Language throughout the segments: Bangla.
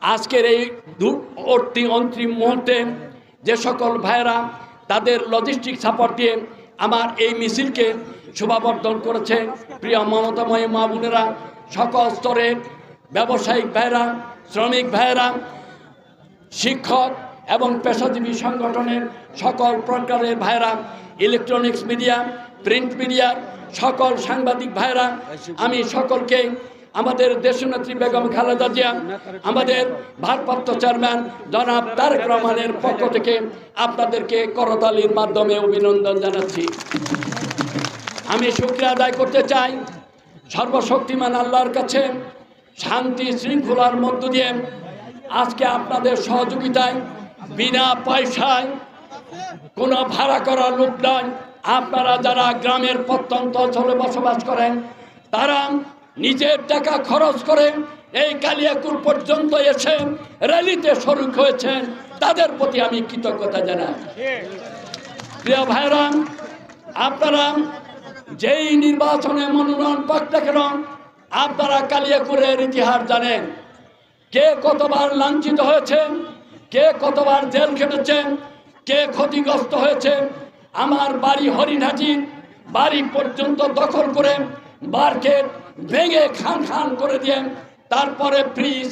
আজকের এই অন্তিম মুহূর্তে যে সকল ভাইয়েরা তাদের লজিস্টিক সাপোর্ট দিয়ে আমার এই মিছিলকে শোভাবর্ধন করেছে, প্রিয় মমতাময়ী মা বোনেরা, সকল স্তরের ব্যবসায়িক ভাইয়েরা, শ্রমিক ভাইয়েরা, শিক্ষক এবং পেশাজীবী সংগঠনের সকল প্রকারের ভাইয়েরা, ইলেকট্রনিক্স মিডিয়া, প্রিন্ট মিডিয়ার সকল সাংবাদিক ভাইয়েরা, আমি সকলকে আমাদের দেশনেত্রী বেগম খালেদা জিয়া, আমাদের ভারপ্রাপ্ত চেয়ারম্যান জনাব তারেক রহমানের পক্ষ থেকে আপনাদেরকে করতালির মাধ্যমে অভিনন্দন জানাচ্ছি। আমি শুকরিয়া আদায় করতে চাই সর্বশক্তিমান আল্লাহর কাছে, শান্তি শৃঙ্খলার মধ্য দিয়ে আজকে আপনাদের সহযোগিতায় বিনা পয়সায় কোনো ভাড়া করা লোক নয়, আপনারা যারা গ্রামের প্রত্যন্ত অঞ্চলে বসবাস করেন তারা নিজের টাকা খরচ করে এই কালিয়াকুর পর্যন্ত এসে র্যালিতে শরিক হয়েছেন, তাদের প্রতি আমি কৃতজ্ঞতা জানাই। প্রিয় ভাইরা, আপনারা যেই নির্বাচনে মনোনয়ন পাক না কেন আপনারা কালিয়াকুরের ইতিহাস জানেন, কে কতবার লাঞ্ছিত হয়েছেন, কে কতবার জেল খেটেছেন, কে ক্ষতিগ্রস্ত হয়েছে। আমার বাড়ি হরিণহাটি, বাড়ি পর্যন্ত দখল করে মার্কেট ভেঙে খান খান করে দিয়ে তারপরে ফ্রিজ,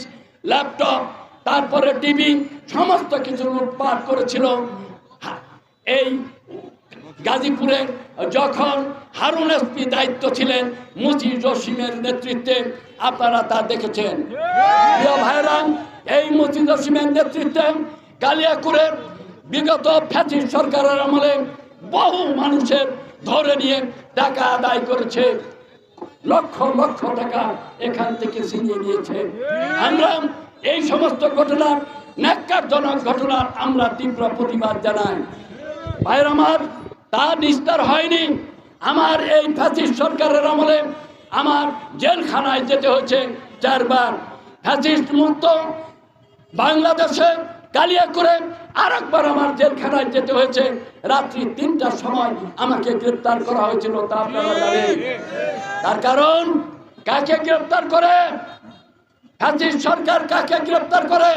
ল্যাপটপ, তারপরে টিভি সমস্ত কিছু লুটপাট করেছিল। এই গাজীপুরে যখন হারুন এসপি দায়িত্ব ছিলেন মুজিব জসিমের নেতৃত্বে, আপনারা তা দেখেছেন। প্রিয় ভাইরা, এই মুজিব জসিমের নেতৃত্বে কালিয়াকুরের বিগত ফ্যাসিস্ট সরকারের আমলে বহু মানুষের ধরে নিয়ে টাকা আদায় করেছে, লক্ষ লক্ষ টাকা এখান থেকে ছিনিয়ে নিয়েছে। আমরা এই সমস্ত ঘটনার, ন্যাক্কারজনক ঘটনার আমরা তীব্র প্রতিবাদ জানাই। ভাইয়ের আমার, তা নিস্তার হয়নি। আমার এই ফ্যাসিস্ট সরকারের আমলে আমার জেলখানায় যেতে হয়েছে 4 বার। ফ্যাসিস্ট মুক্ত বাংলাদেশে কালিয়াকুরে আরেকবার আমার জেলখানায় যেতে হয়েছে। রাত্রি 3টার সময় আমাকে গ্রেপ্তার করা হয়েছিল, তা আপনারা জানেন। তার কারণ কাকে গ্রেপ্তার করে? ফ্যাসিস্ট সরকার কাকে গ্রেপ্তার করে?